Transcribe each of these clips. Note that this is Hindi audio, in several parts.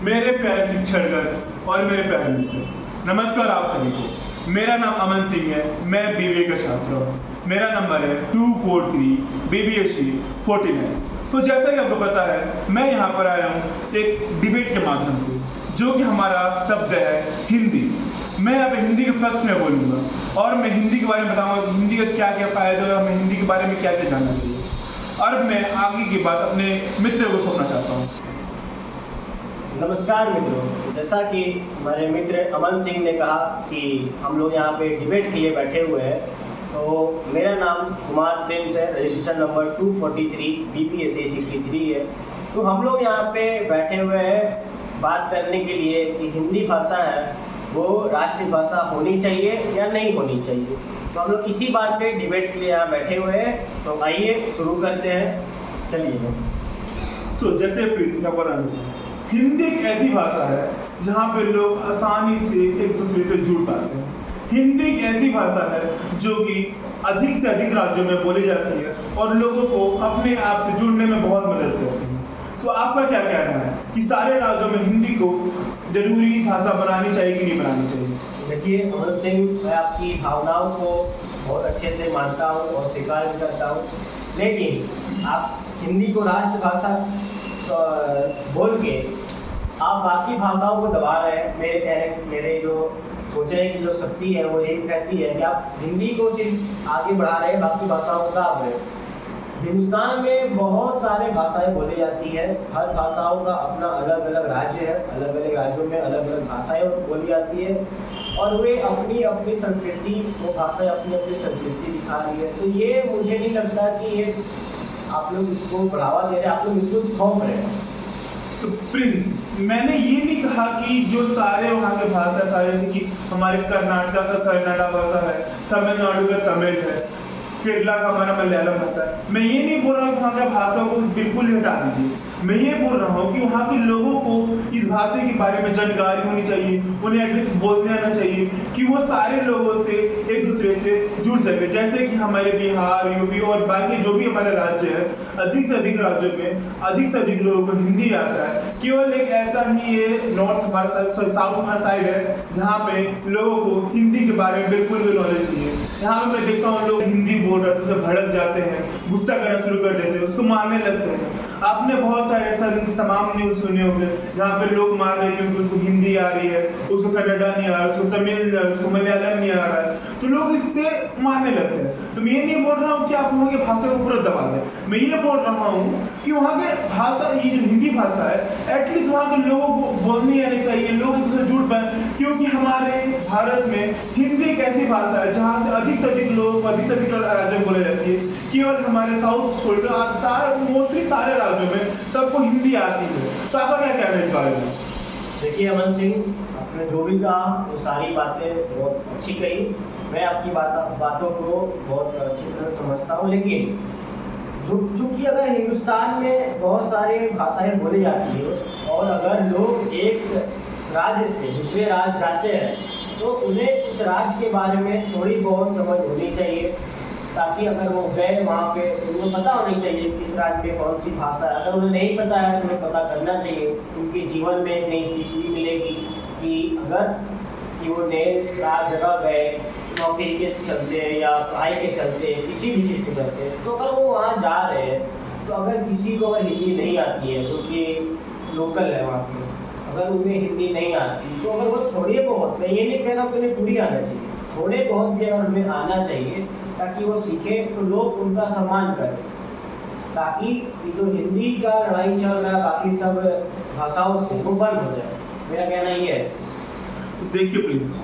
मेरे प्यारे शिक्षकगण और मेरे प्यारे मित्र, नमस्कार आप सभी को। मेरा नाम अमन सिंह है। मैं बीबीए का छात्र हूँ। मेरा नंबर है 243 BBSC 49। तो जैसा कि आपको पता है, मैं यहाँ पर आया हूँ एक डिबेट के माध्यम से, जो कि हमारा शब्द है हिंदी। मैं यहाँ पे हिंदी के पक्ष में बोलूँगा और मैं हिंदी के बारे में बताऊँगा कि हिंदी का क्या क्या फायदा है, हमें हिंदी के बारे में क्या क्या जानना चाहिए। और मैं आगे की बात अपने मित्र को सौंपना चाहता हूँ। नमस्कार मित्रों, जैसा कि हमारे मित्र अमन सिंह ने कहा कि हम लोग यहाँ पे डिबेट के लिए बैठे हुए हैं, तो मेरा नाम कुमार प्रिंस है। रजिस्ट्रेशन नंबर 243 BPSC 63 है। तो हम लोग यहाँ पे बैठे हुए हैं बात करने के लिए कि हिंदी भाषा है वो राष्ट्रीय भाषा होनी चाहिए या नहीं होनी चाहिए। तो हम लोग इसी बात पे डिबेट के लिए यहाँ बैठे हुए हैं। तो आइए शुरू करते हैं, चलिए। जैसे प्रिंस हिंदी एक ऐसी भाषा है जहाँ पे लोग आसानी से एक दूसरे से जुड़ पाते हैं। हिंदी एक ऐसी भाषा है जो कि अधिक से अधिक राज्यों में बोली जाती है और लोगों को अपने आप से जुड़ने में बहुत मदद करती है। तो आपका क्या कहना है कि सारे राज्यों में हिंदी को जरूरी भाषा बनानी चाहिए कि नहीं बनानी चाहिए? देखिए अमन सिंह, मैं आपकी भावनाओं को बहुत अच्छे से मानता हूँ और स्वीकार भी करता हूँ, लेकिन आप हिंदी को राष्ट्रभाषा बोल के आप बाकी भाषाओं को दबा रहे हैं। मेरे कहने से, मेरे जो सोचने की जो शक्ति है वो यही कहती है कि आप हिंदी को सिर्फ आगे बढ़ा रहे हैं, बाकी भाषाओं को दाब रहे हैं। हिंदुस्तान में बहुत सारे भाषाएं बोली जाती है। हर भाषाओं का अपना अलग अलग राज्य है, अलग अलग राज्यों में अलग अलग भाषाएं बोली जाती है और वे अपनी अपनी संस्कृति, वो भाषाएं अपनी अपनी संस्कृति दिखा रही है। तो ये मुझे नहीं लगता कि ये आप लोग इसको बढ़ावा दे रहे हैं, आप लोग इसको थोप रहे हैं। तो प्रिंस, मैंने ये नहीं कहा कि जो सारे वहाँ के भाषा सारे, जैसे कि हमारे कर्नाटका का कन्नड़ा भाषा है, तमिलनाडु का तमिल है, केरला का हमारा मलयालम भाषा है। मैं ये नहीं बोल रहा हूँ कि वहाँ के भाषाओं को बिल्कुल ही हटा दीजिए। मैं ये बोल रहा हूँ कि वहाँ के लोगों को इस भाषा के बारे में जानकारी होनी चाहिए, उन्हें एटलीस्ट बोलने आना चाहिए कि वो सारे लोगों से एक दूसरे से जुड़ सके। जैसे कि हमारे बिहार, यूपी और बाकी जो भी हमारे राज्य है, अधिक से अधिक राज्यों में अधिक से अधिक लोगों को हिंदी आता है। केवल एक ऐसा ही ये नॉर्थ हमारा साउथ हमारा साइड है जहाँ पे लोगों को हिंदी के बारे में बिल्कुल भी नॉलेज नहीं है। यहाँ पे मैं देखता हूँ लोग हिंदी बोल रहे तो उसे भड़क जाते हैं, गुस्सा करना शुरू कर देते हैं, उसको मारने लगते हैं। आपने बहुत सारे ऐसा तमाम न्यूज़ सुने होंगे जहाँ पे लोग मार रहे हैं क्योंकि उसको हिंदी आ रही है, उसको कन्नड़ा नहीं आ रहा, उसको तमिल, उसको मलयालम नहीं आ रहा है, तो लोग इस पे मारने लगते हैं। तो मैं ये नहीं बोल रहा हूँ कि आप वहाँ की भाषा को पूरा दबा दें। मैं ये बोल रहा हूँ कि वहाँ के भाषा, ये जो हिंदी भाषा है, एटलीस्ट वहाँ के लोगों को बोलनी आनी चाहिए, लोग एक दूसरे जुड़ पाए। क्योंकि हमारे भारत में हिंदी एक ऐसी भाषा है जहाँ से अधिक लोग अधिक से अधिक राज्यों में बोली जाती है। केवल हमारे साउथ छोड़कर मोस्टली सारे राज्यों में सबको हिंदी आती है। तो आपका क्या कहना है इस बारे में? देखिए अमन सिंह, आपने जो भी कहा वो सारी बातें बहुत अच्छी कही। मैं आपकी बातों को बहुत अच्छी तरह समझता हूँ, लेकिन चूँकि अगर हिंदुस्तान में बहुत सारी भाषाएं बोली जाती है और अगर लोग एक राज्य से दूसरे राज्य जाते हैं तो उन्हें उस राज्य के बारे में थोड़ी बहुत समझ होनी चाहिए, ताकि अगर वो गए वहाँ पे उनको पता होनी चाहिए किस राज्य में कौन सी भाषा है। अगर उन्हें नहीं पता है तो उन्हें पता करना चाहिए। उनके जीवन में एक नई सीख भी मिलेगी कि अगर कि वो नए जगह गए नौकरी के चलते या पढ़ाई के चलते, किसी भी चीज़ के चलते, तो अगर वो वहाँ जा रहे हैं तो अगर किसी को अगर हिंदी नहीं आती है, जो कि लोकल है वहाँ के, अगर उन्हें हिंदी नहीं आती तो अगर वो थोड़ी बहुत, मैं ये नहीं कह रहा कि उन्हें पूरी आना चाहिए, थोड़े बहुत भी अगर उन्हें आना चाहिए ताकि वो सीखे तो लोग उनका सम्मान करें, ताकि जो हिंदी का लड़ाई चल रहा है बाकी सब भाषाओं से वो बंद हो जाए। मेरा कहना ये है। देखिए प्लीज,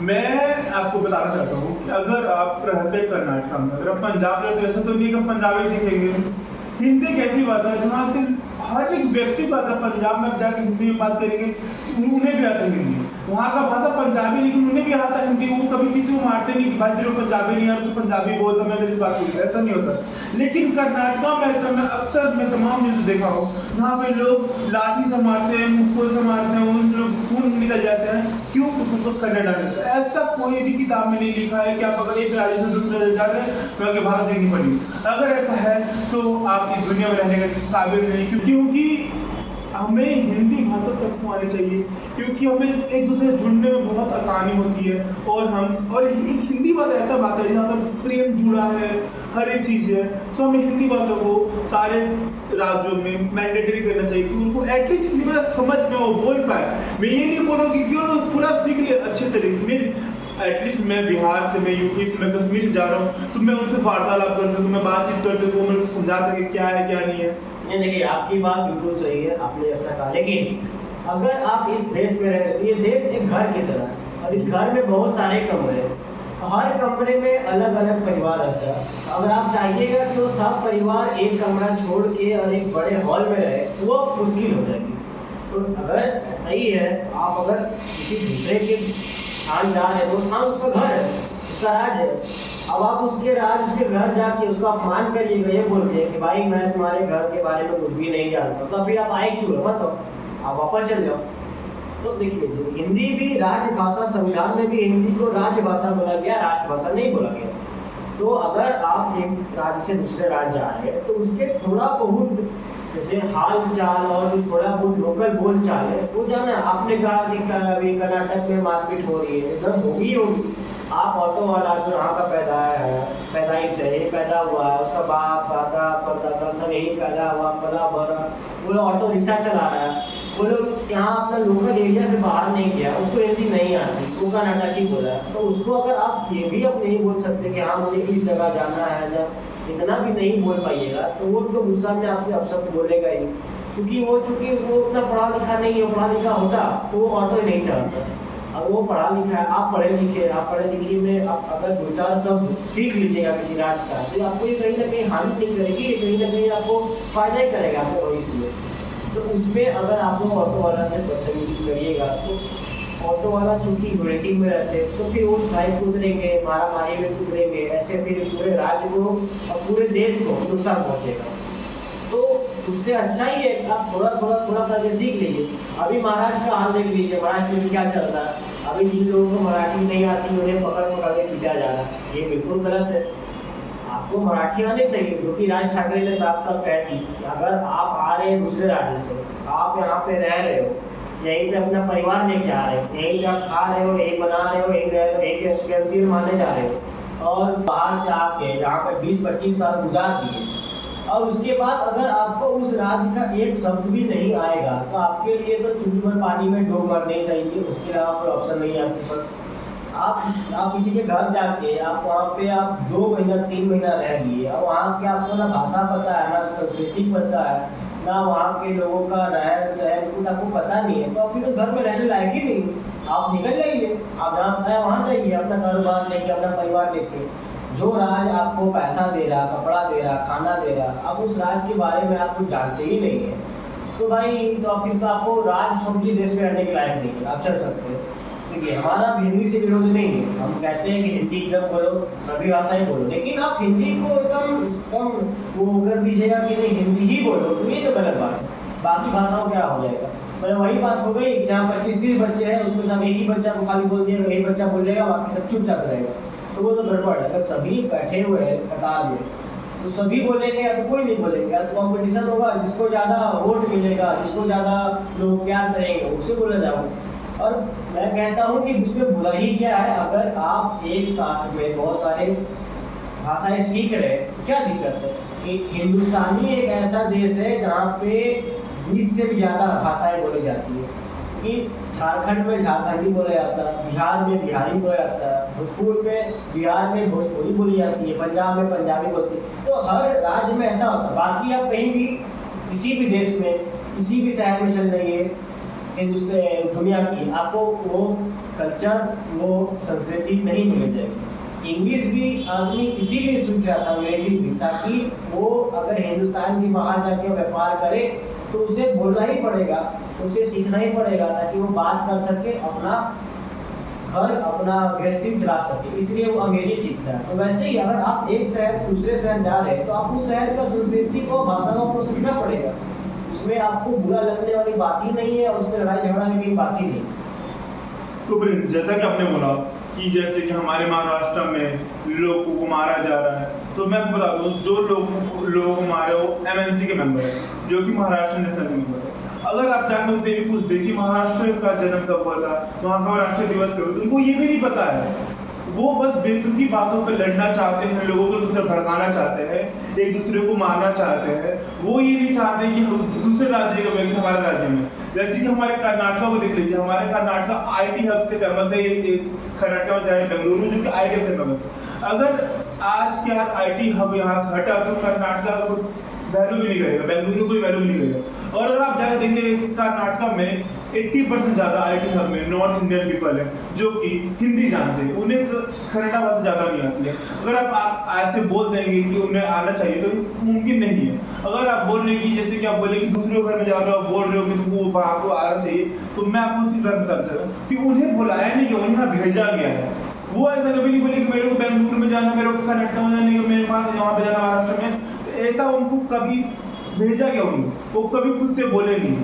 मैं आपको बताना चाहता हूँ कि अगर आप रहते कर्नाटक में, अगर आप पंजाब रहते तो ऐसा तो नहीं कि आप पंजाबी सीखेंगे। हिंदी एक ऐसी भाषा है जहाँ से हर एक व्यक्ति को आता है। पंजाब में जाकर हिंदी में बात करेंगे उन्हें भी आता है हिंदी, वहाँ का भाषा पंजाबी, लेकिन उन्हें भी आता है हिंदी। वो कभी किसी को मारते नहीं कि भाई तेरे को पंजाबी नहीं आ तो पंजाबी बोल, तो मैं तेरी बात पूछ, ऐसा नहीं होता। लेकिन कर्नाटका में ऐसा मैं अक्सर मैं तमाम न्यूज़ देखा हूँ जहाँ पे लोग लाठी से मारते हैं, मुक्कों से मारते हैं, उन लोग खून निकल जाते हैं। क्यों? उनको कन्नड़ा नहीं आता। ऐसा कोई भी किताब में नहीं लिखा है कि आप अगर एक राज्य से दूसरे राज्य जा रहे हैं तो आगे भाषा सीखनी पड़ेगी। अगर ऐसा है तो आप इस दुनिया में रहने के काबिल नहीं, क्योंकि हमें हिंदी भाषा सबको आनी होने चाहिए, क्योंकि हमें एक दूसरे से जुड़ने में बहुत आसानी होती है। और एक हिंदी भाषा ऐसा भाषा है जहाँ पर प्रेम जुड़ा है, हर एक चीज़ है। तो हमें हिंदी भाषा को सारे राज्यों में मैंडेटरी करना चाहिए कि उनको एटलीस्ट हिंदी भाषा समझ में वो बोल पाए। मैं ये नहीं बोल रहा हूँ कि क्यों लोग पूरा सीख ले अच्छे तरीके से। मेरी एटलीस्ट मैं बिहार से, मैं यूपी से, मैं कश्मीर से जा रहा हूँ, तो मैं उनसे वार्तालाप करता हूँ, मैं बातचीत करता हूँ, मैं समझा सके क्या है क्या नहीं है। नहीं, देखिए आपकी बात बिल्कुल सही है, आपने ऐसा कहा, लेकिन अगर आप इस देश में रह रहे हैं तो ये देश एक घर की तरह है और इस घर में बहुत सारे कमरे हैं। हर कमरे में अलग अलग परिवार रहता है। अगर आप चाहिएगा कि वो सब परिवार एक कमरा छोड़ के और एक बड़े हॉल में रहे तो वो मुश्किल हो जाएगी। तो अगर ऐसा ही है तो आप अगर किसी दूसरे के स्थान जा रहे हैं तो स्थान उसका घर है, उसका राज है। अब आप उसके राज, उसके घर जाके उसको अपमान करिएगा ये बोल के कि भाई मैं तुम्हारे घर के बारे में कुछ भी नहीं जानता, तो अभी आप आए क्यों है, मतलब आप वापस चल जाओ। तो देखिए, जो हिंदी भी राजभाषा, संविधान में भी हिंदी को राजभाषा बोला गया, राष्ट्रभाषा नहीं बोला गया। तो अगर आप एक राज्य से दूसरे राज्य जा रहे हैं तो उसके थोड़ा बहुत जैसे हाल चाल और जो थोड़ा बहुत लोकल बोल चाल है वो जाना। आपने कहा कि अभी कर्नाटक में मारपीट हो रही है, एकदम होगी होगी। आप ऑटो वाला जो यहाँ का पैदाइश है, ये पैदा हुआ है, उसका बाप दादा परदादा सब यही पैदा हुआ, पला भरा, वो ऑटो रिक्शा चला रहा है, वो लोग यहाँ अपना लोकल एरिया से बाहर नहीं गया, उसको हिंदी नहीं आती, वो कर्नाटक ही बोला है। तो उसको अगर आप ये भी अब नहीं बोल सकते कि हाँ मुझे इस जगह जाना है, जब इतना भी नहीं बोल पाइएगा तो वो तो गुस्सा में आपसे अपशब्द बोलेगा ही, क्योंकि वो चूंकि वो उतना पढ़ा लिखा नहीं है। पढ़ा लिखा होता तो वो ऑटो ही नहीं चलाता। अब वो पढ़ा लिखा है, आप पढ़े लिखे, आप पढ़े लिखे में आप अगर दो चार शब्द सीख लीजिएगा किसी राज्य का तो आपको ये कहीं ना कहीं हानि नहीं करेगी, ये कहीं ना कहीं आपको फायदा ही करेगा आपके भविष्य में। तो उसमें अगर आप लोग ऑटो वाला से बदतमीजी करिएगा तो ऑटो वाला चूंकि वेटिंग में रहते हैं तो फिर वो स्ट्राइक में उतरेंगे, मारामारी में उतरेंगे, ऐसे फिर पूरे राज्य को और पूरे देश को नुकसान पहुंचेगा। तो उससे अच्छा ही है कि आप थोड़ा करके सीख लीजिए। अभी महाराष्ट्र का हाल देख लीजिए, महाराष्ट्र में क्या चल रहा है। अभी जिन लोगों को मराठी नहीं आती उन्हें पकड़ के पीटा जा रहा है, ये बिल्कुल गलत है। आपको मराठी आने चाहिए, जो कि राज ठाकरे ने साफ साफ कह दी कि अगर आप आ रहे हैं दूसरे राज्य से, आप यहाँ पे रह रहे हो, यहीं पे अपना परिवार लेके आ रहे हो, यहीं पे आप खा रहे हो, यहीं बना रहे हो, यहीं रह रहे हो, यहीं रेसिडेंशियल माने जा रहे हो, और बाहर से आके यहाँ पे 20-25 साल गुजार दिए, और उसके बाद अगर आपको उस राज्य का एक शब्द भी नहीं आएगा तो आपके लिए तो चुल्लू में पानी में डूब मरना ही चाहिए। उसके अलावा कोई ऑप्शन नहीं है आपके पास। आप किसी के घर जाके आप वहाँ पे आप 2 महीना 3 महीना रह लिए और वहाँ के आपको ना भाषा पता है, ना संस्कृति पता है, ना वहाँ के लोगों का रहन सहन कुछ आपको पता नहीं है, तो फिर तो घर में रहने लायक ही नहीं। आप निकल जाइए, आप जहाँ से आए वहाँ जाइए, अपना कारोबार लेके, अपना परिवार लेके। जो राज आपको पैसा दे रहा, कपड़ा दे रहा, खाना दे रहा, अब उस राज के बारे में आप कुछ जानते ही नहीं है तो भाई तो फिर तो आपको राज छोड़ के देश में रहने के लायक नहीं है। आप चल सकते हैं। देखिए, हमारा हिंदी से विरोध नहीं है, हम कहते हैं कि हिंदी एकदम बोलो, सभी भाषाएं बोलो, लेकिन आप हिंदी को एकदम वो कर दीजिएगा कि नहीं हिंदी ही बोलो, तो ये तो गलत बात है। बाकी भाषाओं क्या हो जाएगा, मतलब वही बात हो गई, जहाँ 25-30 बच्चे हैं उसमें सब एक ही बच्चा को खाली बोल दिया, वही बच्चा बोलेगा, बाकी सब चुपचाप रहेगा, तो वो तो गड़बड़ है। अगर सभी बैठे हुए हैं कतार में तो सभी बोलेंगे या तो कोई नहीं बोलेंगे, या तो कॉम्पिटिशन होगा, जिसको ज़्यादा वोट मिलेगा, जिसको ज़्यादा लोग प्यार करेंगे उससे बोला जाओगा। और मैं कहता हूँ कि उसमें बुरा ही क्या है, अगर आप एक साथ में बहुत सारे भाषाएं सीख रहे हैं तो क्या दिक्कत है। हिंदुस्तानी एक ऐसा देश है जहाँ पे 20 से भी ज़्यादा भाषाएं बोली जाती है कि झारखंड में झारखंडी बोला जाता है, बिहार में बिहारी बोला जाता है, भोजपुर में बिहार में भोजपुरी बोली जाती है, पंजाब में पंजाबी बोलती है। तो हर राज्य में ऐसा होता है। बाकी आप कहीं भी किसी भी देश में किसी भी शहर में चल जाइए हिंदुस्तान दुनिया की, आपको वो कल्चर वो संस्कृति नहीं मिल जाएगी। इंग्लिश भी आदमी इसीलिए सीख रहा था, अंग्रेजी भी, ताकि वो अगर हिंदुस्तान के बाहर जाके व्यापार करे तो उसे बोलना ही पड़ेगा, उसे सीखना ही पड़ेगा, ताकि वो बात कर सके, अपना घर अपना गृहस्थी चला सके, इसलिए वो अंग्रेजी सीखता है। तो वैसे ही अगर आप एक शहर से दूसरे शहर जा रहे हैं तो आप उस शहर का संस्कृति को, भाषा को आपको सीखना पड़ेगा। उसमें आपको बुरा लगने वाली बात ही नहीं है, उसमें लड़ाई झगड़ा की बात ही नहीं। तो प्रिंस, जैसा कि आपने बोला कि जैसे कि हमारे महाराष्ट्र में लोगों को मारा जा रहा है, तो मैं बता दूं जो लोग मारे वो MNC के मेंबर है, जो कि महाराष्ट्र नेशनल के मेंबर है। अगर आप जाकर उनसे ये पूछ दें कि महाराष्ट्र का जन्म कब हुआ था, वहाँ का राष्ट्रीय दिवस कब, उनको ये भी नहीं पता है। वो बस बेतुकी बातों पे लड़ना चाहते हैं, लोगों को दूसरे भड़काना चाहते हैं, एक दूसरे को मारना चाहते हैं। वो ये नहीं चाहते कि दूसरे राज्य का व्यक्ति हमारे राज्य में, जैसे कि हमारे कर्नाटका को देख लीजिए। हमारे कर्नाटका आईटी हब से फेमस है, ये कर्नाटका में शहर बेंगलुरु जो कि आईटी हब से फेमस है। अगर आज के आज आईटी हब यहाँ से हटा तो कर्नाटका को वैल्यू भी नहीं करेगा, बेंगलुरु कोई वैल्यू नहीं करेगा। और अगर आप जाकर देखिए कर्नाटका में 80% ज़्यादा आईटी हब में नॉर्थ इंडियन पीपल है जो कि हिंदी जानते हैं, उन्हें कन्नड़ा भाषा ज़्यादा नहीं आती है। अगर आप आज से बोल देंगे कि उन्हें आना चाहिए तो मुमकिन नहीं है। अगर आप बोल रहे हैं कि जैसे कि आप बोले कि दूसरे घर में जा रहे हो, आप बोल रहे हो कि तुमको आपको आना चाहिए, तो मैं आपको उसी बात बताना चाहता हूँ कि उन्हें बुलाया नहीं गया, उन्हें यहाँ भेजा गया है। वो ऐसा कभी नहीं बोले कि मेरे को बेंगलुरु में जाना, मेरे को कर्नाटक में जाने का, मेरे यहाँ पे जाना महाराष्ट्र में, तो ऐसा उनको कभी भेजा गया उनको, वो कभी खुद से बोले नहीं।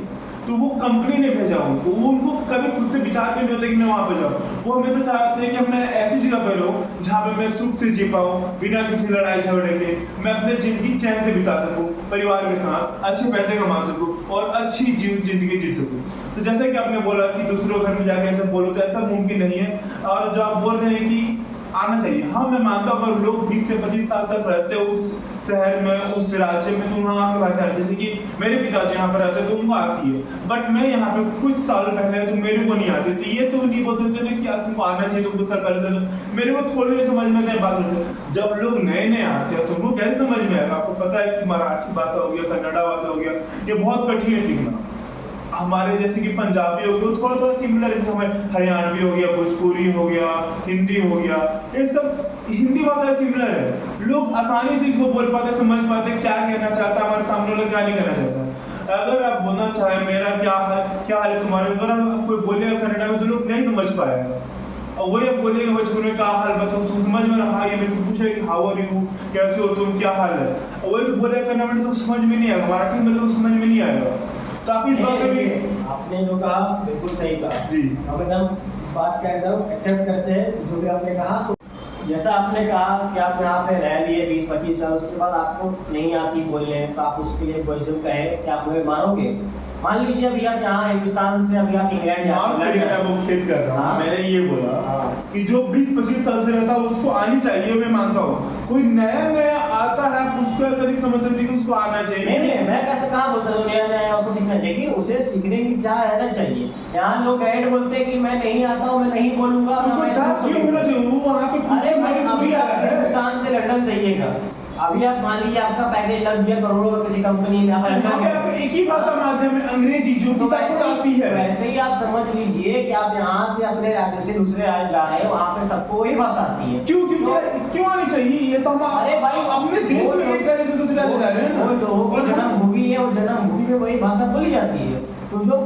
तो वो कंपनी ने भेजा उनको, वो उनको कभी खुद से विचार भी नहीं होता कि मैं वहाँ पे जाऊँ। वो हमेशा चाहते हैं कि मैं ऐसी जगह पे रहूँ जहाँ पे मैं सुख से जी पाऊँ, बिना किसी लड़ाई झगड़े के, मैं अपने जिंदगी चैन से बिता सकूँ, परिवार के साथ अच्छे पैसे कमा सकूँ और अच्छी जिंदगी जी सकूँ। तो जैसे कि आपने बोला कि दूसरों घर में जाके ऐसा बोलो, तो ऐसा मुमकिन नहीं है। और जो आप बोल रहे हैं कि आना चाहिए, हाँ मैं मानता हूँ, अगर लोग 20 से 25 साल तक रहते हैं उस शहर में, उस राज्य में, तो वहाँ की भाषा, जैसे कि मेरे पिताजी यहाँ पर रहते हैं तो उनको आती है, बट मैं यहाँ पे कुछ साल पहले तो मेरे को नहीं आती। तो ये तो नहीं बोल सकते ना कि यार तुमको आना चाहिए, तुमको सर पहले से मेरे को थोड़ी समझ में नहीं बात होती। जब लोग नए नए आते हैं तो उनको कैसे समझ में आएगा? आपको पता है कि मराठी भाषा हो गया, कन्नड़ा भाषा हो गया, ये बहुत कठिन है सीखना। हमारे जैसे कि पंजाबी हो गया, वो थोड़ा थोड़ा सिमिलर, जैसे हमारे हरियाणवी हो गया, भोजपुरी हो गया, हिंदी हो गया, ये सब हिंदी भाषा सिमिलर है। लोग आसानी से इसको बोल पाते, समझ पाते क्या कहना चाहता है हमारे सामने वाला, क्या नहीं कहना चाहता। अगर आप बोलना चाहे मेरा क्या है तुम्हारे, अगर आप कोई बोलेगा कन्नड़ा में तो लोग नहीं समझ पाएगा। और वही आप बोलेगा बचपन में क्या हाल बताओ, उसको समझ में रहा, ये मेरे से पूछे कि हाउ आर यू, कैसे हो तुम, क्या हाल है, और वही तो बोलेगा कन्नड़ा में तो समझ में नहीं आएगा, मराठी में तो समझ में नहीं आएगा। तो आप इस बात में भी आपने जो कहा बिल्कुल सही कहा जी, हम एकदम इस बात का एकदम एक्सेप्ट करते हैं जो भी आपने कहा। जैसा आपने कहा कि आप यहाँ पे रह लिए 20-25 साल, उसके बाद आपको नहीं आती बोलने, तो आप उसके लिए क्वेश्चन कहें कि आप मुझे मारोगे? मान लीजिए अभी आप यहाँ हिंदुस्तान से अभी आप इंग्लैंड जाते हैं, वो खेद कर रहा हूँ। मैंने ये बोला कि जो 20-25 साल से रहता है उसको आनी चाहिए, मैं मानता हूँ। कोई नया नया आता है उसको ऐसा नहीं समझ सकती कि उसको आना चाहिए। नहीं, मैं कैसे कहाँ बोलता हूँ नया नया उसको सीखना, लेकिन उसे सीखने की चाह रहना चाहिए। यहाँ लोग गाइड बोलते हैं कि मैं नहीं आता हूँ, मैं नहीं बोलूंगा, उसको चाह क्यों होना चाहिए? वो वहाँ पे अरे भाई अभी आप हिंदुस्तान से लंदन जाइएगा, अभी आप मान लीजिए आपका पैकेज लग गया करोड़ों का किसी कंपनी में, आप एक ही भाषा माध्यम में अंग्रेजी जो तो सबसे आती है, वैसे ही आप समझ लीजिए कि आप यहाँ से अपने राज्य से दूसरे राज्य जा रहे हैं, वहाँ पे सबको वही भाषा आती है। क्यों आनी चाहिए? ये तो हम अरे भाई अपने देश में एक राज्य से दूसरे राज्य जा रहे हैं ना, वो लोगों की जन्मभूमि है, वो जन्मभूमि में वही भाषा बोली जाती है। तो जो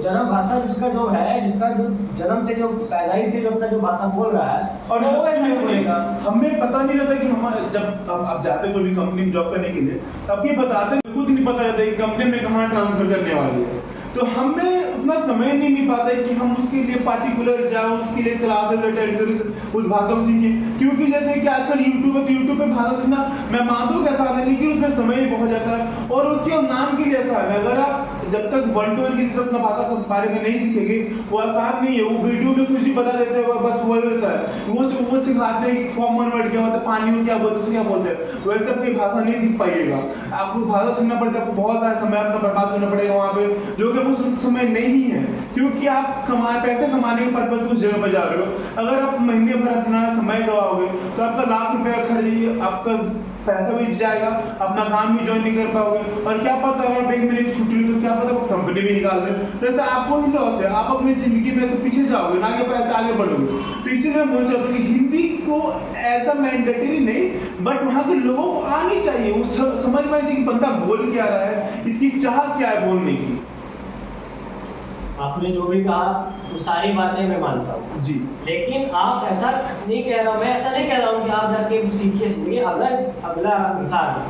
जन्म भाषा जिसका जो है, जिसका जो जन्म से जो पैदाइश से जो अपना जो भाषा बोल रहा है, और वो ऐसा ही बोलेगा। हमें पता नहीं रहता कि हम जब आप जाते हैं कोई भी कंपनी में जॉब करने के लिए, तब ये बताते हैं, खुद नहीं पता रहता कि कंपनी में कहाँ ट्रांसफर करने वाली है। तो हमें उतना समय नहीं मिल पाता है कि हम उसके लिए पार्टिकुलर जाओ, उसके लिए क्लासेस अटेंड करें, उस भाषा को सीखें। क्योंकि जैसे कि आजकल यूट्यूब है, तो यूट्यूब पे भाषा सीखना मैं मानता हूँ कैसा है, लेकिन उसमें समय बहुत जाता है और वो क्यों नाम के लिए ऐसा है। अगर आप जब तक 1 to 1 किसी से अपना भाषा के बारे में नहीं सीखेंगे, वो आसान नहीं है। वो वीडियो में कुछ भी बता देते हैं, बस वही होता है। वो सिखाते हैं कि कॉमन वर्ड क्या होता है, पानी को क्या बोलते हैं, क्या बोलते हैं, वैसे अपनी भाषा नहीं सीख पाइएगा। आपको भाषा सीखना पड़ता है, आपको बहुत सारा समय अपना बर्बाद करना पड़ेगा वहाँ पे, जो कि उस समय नहीं है, क्योंकि आप पैसे कमाने के पर्पज उस जगह पर जा रहे हो। अगर आप महीने भर अपना समय गवाओगे तो आपका लाख रुपए का खर्च, आपका पैसा भी जाएगा, अपना काम भी ज्वाइन नहीं कर पाओगे, और क्या पता अगर आप 1 महीने की छुट्टी ली तो क्या पता वो कंपनी भी निकाल दे, तो ऐसा आपको ही लॉस है। आप अपनी जिंदगी में ऐसे पीछे जाओगे ना कि पैसे आगे बढ़ोगे। तो इसीलिए मैं चाहता हूँ कि हिंदी को ऐसा मैंडेटरी नहीं, बट वहाँ के लोगों को आनी चाहिए, वो समझ में चाहिए कि बंदा बोल क्या रहा है, इसकी चाह क्या है बोलने की। आपने जो भी कहा वो सारी बातें मैं मानता हूँ जी, लेकिन आप ऐसा नहीं कह रहा, मैं ऐसा नहीं कह रहा हूँ कि आप जाके सीखिए। अगला इंसान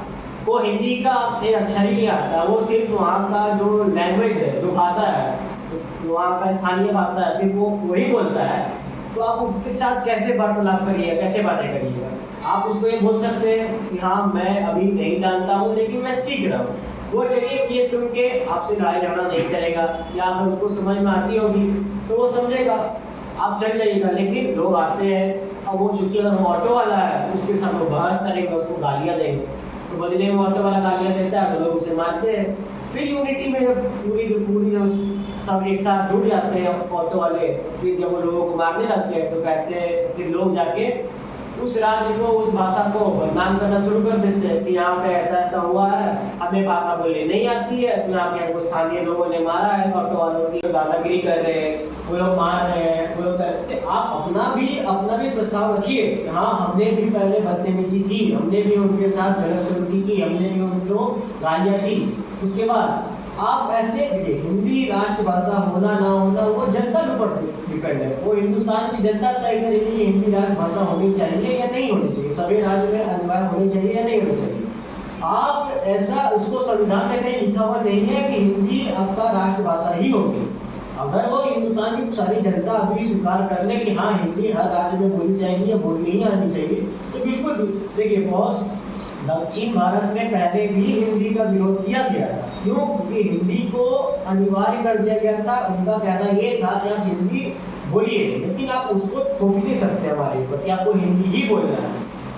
को हिंदी का एक अक्षर ही नहीं आता, वो सिर्फ वहाँ का जो लैंग्वेज है, जो भाषा है, जो वहाँ का स्थानीय भाषा है, सिर्फ वो वही बोलता है, तो आप उसके साथ कैसे वार्तालाप करिएगा, कैसे बातें करिएगा? आप उसको ये बोल सकते हैं कि हाँ मैं अभी नहीं जानता हूँ लेकिन मैं सीख रहा हूँ, वो चलिए ये सुन के आपसे लड़ाई झगड़ा नहीं करेगा, या अगर उसको समझ में आती होगी तो वो समझेगा, आप चल जाइएगा। लेकिन लोग आते हैं, अब वो चूंकि अगर वो ऑटो वाला है उसके साथ वो बहस करेंगे, उसको गालियाँ देंगे, तो बदले में ऑटो वाला गालियाँ देता है तो लोग उसे मारते हैं। फिर यूनिटी में जब पूरी की पूरी जब सब एक साथ जुट जाते हैं ऑटो वाले, फिर जब वो लोगों को मारने लगते हैं तो कहते हैं, फिर लोग जाके उस राज्य को, उस भाषा को बदनाम करना शुरू कर देते हैं कि यहाँ पे ऐसा ऐसा हुआ है, हमें भाषा बोलनी नहीं आती है, तो यहाँ के हमको स्थानीय लोगों ने मारा है, ऑटो वालों की दादागिरी कर रहे हैं, वो लोग मार रहे हैं, वो लोग करते। आप अपना भी प्रस्ताव रखिए। हाँ, हमने भी पहले बदतमीजी की, हमने भी उनके साथ गलत सलूकी की, हमने भी उनको गालियाँ दी। उसके बाद आप ऐसे देखिए, हिंदी राष्ट्रभाषा होना ना होना वो जनता के ऊपर डिपेंड है। वो हिंदुस्तान की जनता तय करेगी कि हिंदी राष्ट्रभाषा होनी चाहिए या नहीं होनी चाहिए, सभी राज्य में अनिवार्य होनी चाहिए या नहीं होनी चाहिए। आप ऐसा, उसको संविधान में कहीं लिखा हुआ नहीं है कि हिंदी आपका राष्ट्रभाषा ही होगी। अगर वो हिंदुस्तान की सारी जनता अभी स्वीकार कर ले कि हाँ हिंदी हर राज्य में बोली जाएगी या बोलनी ही आनी चाहिए, तो बिल्कुल। देखिए, बहुत दक्षिण भारत में पहले भी हिंदी का विरोध किया गया था। क्यों? क्योंकि हिंदी को अनिवार्य कर दिया गया था। उनका कहना ये था कि आप हिंदी बोलिए, लेकिन आप उसको थोप नहीं सकते हमारे ऊपर कि आपको हिंदी ही बोलना है।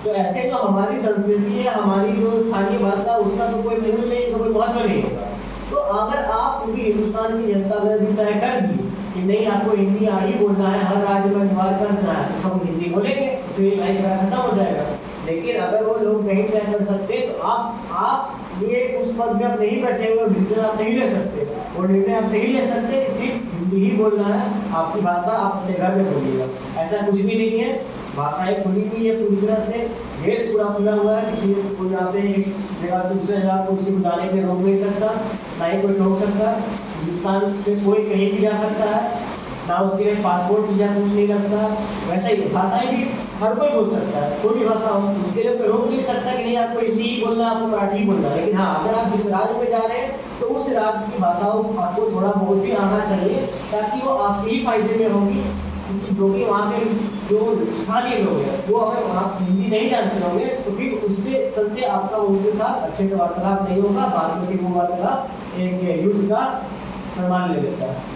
तो ऐसे जो हमारी संस्कृति है, हमारी जो स्थानीय भाषा, उसका तो कोई महत्व नहीं, इसका कोई महत्व नहीं होगा। तो अगर आप पूरी हिंदुस्तान की जनता अगर भी तय कर दी कि नहीं आपको हिंदी ही बोलना है, हर राज्य में अनिवार्य कर देना है, तो सब हिंदी बोलेंगे, फिर लड़ाई झगड़ा खत्म हो जाएगा। लेकिन अगर वो लोग नहीं तय कर सकते तो आप ये उस पद में आप नहीं बैठे हुए, डिसीजन आप नहीं ले सकते, वो निर्णय आप नहीं ले सकते कि सिर्फ हिंदी ही बोलना है, आपकी भाषा आप अपने घर में बोलिएगा। ऐसा कुछ भी नहीं है। भाषाएं खुली हुई है पूरी तरह से, देश पूरा खुला हुआ है। किसी को यहाँ पे एक जगह से दूसरे जगह को किसी को जाने के लिए रोक नहीं सकता, ना ही कोई रोक सकता। हिंदुस्तान से कोई कहीं भी जा सकता है, ना उसके लिए पासपोर्ट वीजा कुछ नहीं लगता। वैसा ही भाषाएं भी हर कोई बोल सकता है, कोई भी भाषा हो, उसके लिए कोई रोक नहीं सकता कि नहीं आपको हिंदी ही बोलना, आपको मराठी ही बोलना। लेकिन हाँ, अगर आप जिस राज्य में जा रहे हैं तो उस राज्य की भाषाओं आपको थोड़ा बहुत भी आना चाहिए, ताकि वो आपके ही फायदे में होगी। क्योंकि जो कि वहाँ के जो स्थानीय लोग हैं, वो अगर वहाँ हिंदी नहीं जानते होंगे तो फिर उससे चलते आपका उनके साथ अच्छे से वार्तालाप नहीं होगा। बाद में फिर वो वार्तालाप एक युद्ध का प्रमाण ले लेता है।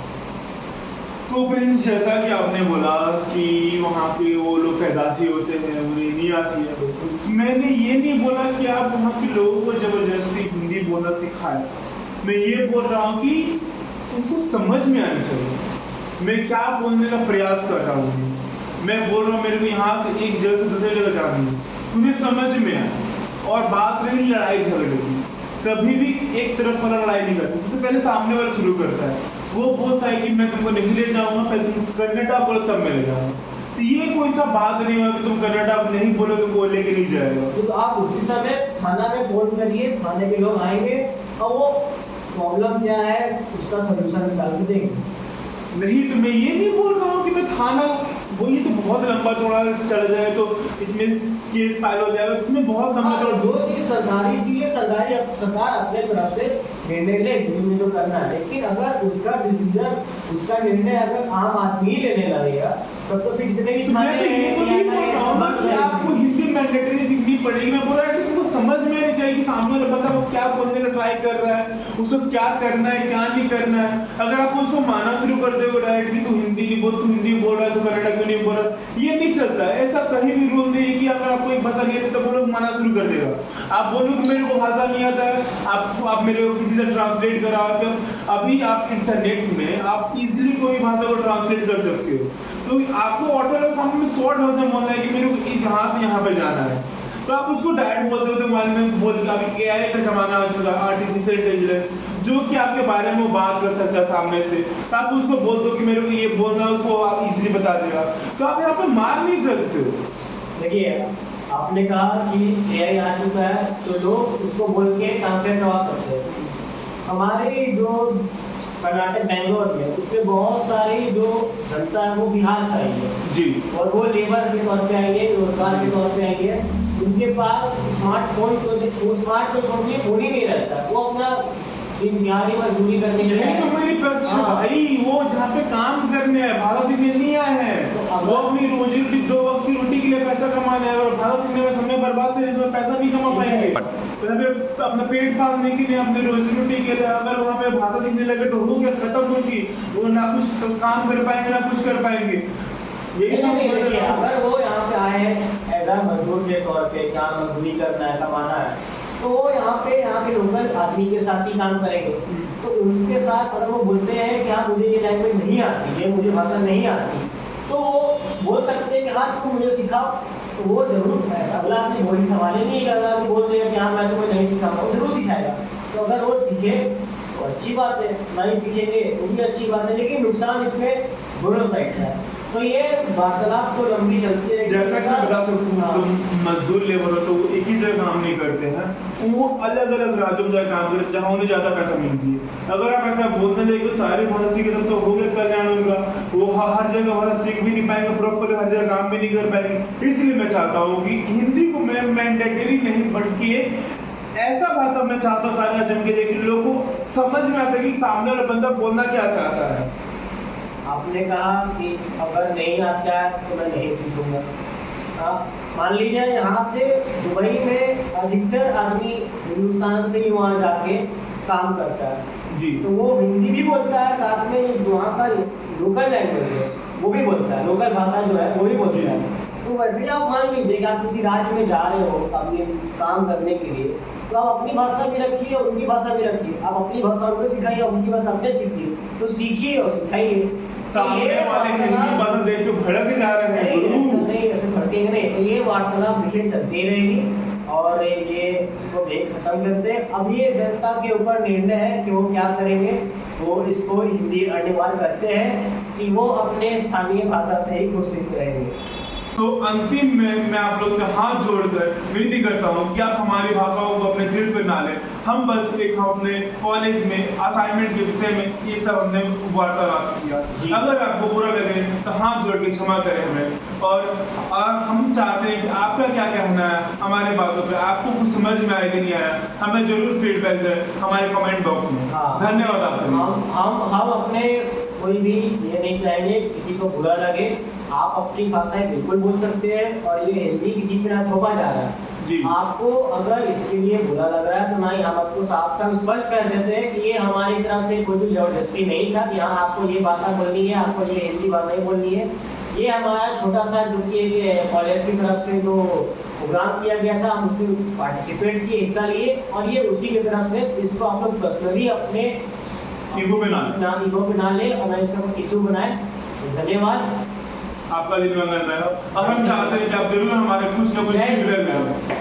तो प्रिंस, जैसा कि आपने बोला कि वहाँ पे वो लोग पैदाशी होते हैं, उन्हें नहीं आती है, तो मैंने ये नहीं बोला कि आप वहाँ के लोगों को जबरदस्ती हिंदी बोलना सिखाएं। मैं ये बोल रहा हूँ कि उनको समझ में आनी चाहिए मैं क्या बोलने का प्रयास कर रहा हूँ। मैं बोल रहा हूँ मेरे को यहाँ से एक जगह से दूसरी जगह जानी है, मुझे समझ में आए। और बात रही लड़ाई झगड़े की, कभी भी एक तरफ वाला लड़ाई नहीं करता, सबसे पहले सामने वाला शुरू करता है। वो बोलता है कि मैं तुमको नहीं ले जाऊंगा, पहले तुम कन्नड़ा बोलो तब मैं ले जाऊंगा। तो ये कोई सा बात नहीं होगा कि तुम कन्नड़ा नहीं बोलो तो वो लेके नहीं जाएगा। तो आप उसी समय थाना में फोन करिए, थाने के लोग आएंगे और वो प्रॉब्लम क्या है उसका सोल्यूशन निकाल के देंगे। नहीं, तो मैं ये नहीं बोल रहा हूँ कि मैं थाना, वो ये तो बहुत लंबा चौड़ा चल जाए तो इसमें केस फाइल हो जाएगा, इसमें बहुत लंबा चौड़ा। जो चीज सरकारी चीज है, सरकार अपने तरफ से निर्णय ले जो करना है। लेकिन अगर उसका डिसीजन, उसका निर्णय अगर आम आदमी ही लेने लगेगा तब तो फिर जितने भी थाने कि आपको हिंदी मैंडेटरी सीखनी पड़ेगी। मैं बोल रहा हूँ कि तुमको समझ में नहीं चाहिए कि सामने वाला बंदा वो क्या बोलने का ट्राई कर रहा है, उसको क्या करना है क्या नहीं करना है। अगर आप उसको मानना शुरू कर दोगे डायरेक्ट कि तू हिंदी नहीं बोल, तू हिंदी बोल रहा है तो कन्नड़ा क्यों नहीं बोल रहा, ये नहीं चलता है। ऐसा कहीं भी रूल नहीं है कि अगर आपको एक भाषा नहीं आती तो वो लोग मानना शुरू कर देगा। आप बोलो कि मेरे को भाषा नहीं आता है, आप मेरे को किसी से ट्रांसलेट करा के, अभी आप इंटरनेट में आप इजीली कोई भाषा को ट्रांसलेट कर सकते हो। तो आपको ऑटो के सामने शॉर्ट वर्जन बोलना है कि मेरे को इस यहाँ से यहाँ पे जाना है, तो आप उसको डायरेक्ट बोल सकते हो। मोबाइल में बोल के अभी एआई का जमाना आ चुका है, आर्टिफिशियल इंटेलिजेंस, जो कि आपके बारे में वो बात कर सकता है सामने से। तो आप उसको बोल दो कि मेरे को ये बोलना है, उसको आप इजीली बता देगा। तो आप यहाँ पे मार नहीं सकते हो। देखिए, आपने कहा कि एआई आ चुका है तो लोग उसको बोल के ट्रांसलेट करवा सकते हैं। हमारे जो कर्नाटक बेंगलोर में उसमें बहुत सारी जो जनता है वो बिहार से आई है जी, और वो लेबर के तौर पे आई है, रोजगार के तौर पे आई है। उनके पास स्मार्टफोन तो स्मार्ट तो छोड़िए, फोन ही नहीं रहता, वो अपना दिहाड़ी मजदूरी करने के यही तो मेरी पक्ष है भाई। वो जहाँ पे काम करने आए, भाषा सीखने नहीं आए हैं, वो अपनी रोजी रोटी 2 वक्त की रोटी के लिए पैसा कमा कमाने आए और भाषा सीखने में समय बर्बाद करें तो पैसा नहीं कमा पाएंगे। तो यहाँ पे अपना पेट पालने के लिए, अपने रोजी रोटी के लिए अगर वहाँ पे भाषा सीखने लगे तो हो गया, खत्म होगी। वो ना कुछ काम कर पाएंगे ना कुछ कर पाएंगे। यही नहीं देखिए, अगर वो यहाँ पे आए हैं एज मजदूर के तौर पे, क्या मजदूरी करना है, कमाना है, तो वो यहाँ के लोकल आदमी के साथ ही काम करेंगे। तो उनके साथ अगर वो बोलते हैं कि हाँ मुझे ये लैंग्वेज नहीं आती, ये मुझे भाषा नहीं आती, तो वो बोल सकते हैं कि हाँ तुम मुझे सिखाओ। तो वो जरूर, ऐसा अगला आदमी बोली सवाल ही नहीं करेगा कि बोल देगा कि हाँ मैं तुम्हें नहीं सिखाऊंगा, वो जरूर सिखाएगा। तो अगर वो सीखे तो अच्छी बात है, नहीं सीखेंगे वो भी अच्छी बात है, लेकिन नुकसान इसमें दोनों साइड है। तो ये वार्तालाप तो लंबी चलती रहेगी। जैसा कि मैं बता सकता हूँ, मजदूर लेबर हो तो वो एक ही जगह काम नहीं करते हैं, वो अलग अलग राज्यों में जाकर काम करते हैं जहाँ उन्हें ज़्यादा पैसा मिलती है। अगर आप ऐसा बोलने लगे तो सारी भाषा सीखे तो हो गया कल्याण उनका, वो हर जगह भाषा सीख भी नहीं पाएंगे प्रॉपर, हर जगह काम भी नहीं कर पाएंगे। इसलिए मैं चाहता हूँ कि हिंदी को मैं मैंडेटरी नहीं बल्कि ऐसा भाषा मैं चाहता हूँ सारे जन के लिए कि लोगों को समझ में आ सके सामने वाला बंदा बोलना क्या चाहता है। आपने कहा कि अगर नहीं आता है तो मैं नहीं सीखूंगा। मान लीजिए यहाँ से दुबई में अधिकतर आदमी हिंदुस्तान से ही वहाँ जाके काम करता है जी, तो वो हिंदी भी बोलता है, साथ में वहाँ का लोकल लैंग्वेज है वो भी बोलता है, लोकल भाषा जो है वो भी बोलता है। तो वैसे ही आप मान लीजिए कि आप किसी राज्य में जा रहे हो अपने काम करने के लिए, तो आप अपनी भाषा भी रखिए और उनकी भाषा भी रखिए। आप अपनी भाषा उनको सिखाइए, उनकी भाषा अपने सीखिए, तो सीखिए और सिखाइए। सामने वाले हिंदी बात देख के भड़क जा रहे हैं नहीं, ऐसे भड़केंगे नहीं। तो ये वार्तालाप देखिए चलती रहेगी और ये इसको देख खत्म करते हैं। अब ये जनता के ऊपर निर्णय है कि वो क्या करेंगे। वो इसको हिंदी अनिवार्य करते हैं कि वो अपने स्थानीय भाषा से ही घोषित रहेंगे। तो अंतिम में मैं आप लोग से हाथ जोड़कर विनती करता हूँ कि आप हमारी भाषाओं को अपने दिल पे ना लें। हम बस एक अपने कॉलेज में असाइनमेंट के विषय में ये सब हमने वार्तालाप किया। अगर आपको बुरा लगे तो हाथ जोड़ के क्षमा करें हमें। और हम चाहते हैं कि आपका क्या कहना है हमारे बातों पे, आपको कुछ समझ में आया कि नहीं आया, हमें जरूर फीडबैक दें हमारे कमेंट बॉक्स में। धन्यवाद आपसे। हम अपने कोई भी ये नहीं चाहेंगे किसी को बुरा लगे। आप अपनी भाषाएं बिल्कुल बोल सकते हैं और ये हिंदी किसी पे ना थोपा जा रहा है जी। आपको अगर इसके लिए बुरा लग रहा है तो ना ही हम आपको साफ साफ स्पष्ट कर देते हैं कि ये हमारी तरफ से कोई भी जबरदस्ती नहीं था कि हाँ आपको ये भाषा बोलनी है, आपको ये हिंदी भाषा ही बोलनी है। ये हमारा छोटा सा जो कि कॉलेज की तरफ से जो प्रोग्राम किया गया था, हम उसमें पार्टिसिपेट किए, हिस्सा लिए और ये उसी की तरफ से इसको आप लोग पर्सनली अपने ईगो पे ना ले और ना इसका कोई इशू बनाए। धन्यवाद, आपका दिन मंगलमय हो। और हम चाहते हैं कि आप जरूर हमारे कुछ ना कुछ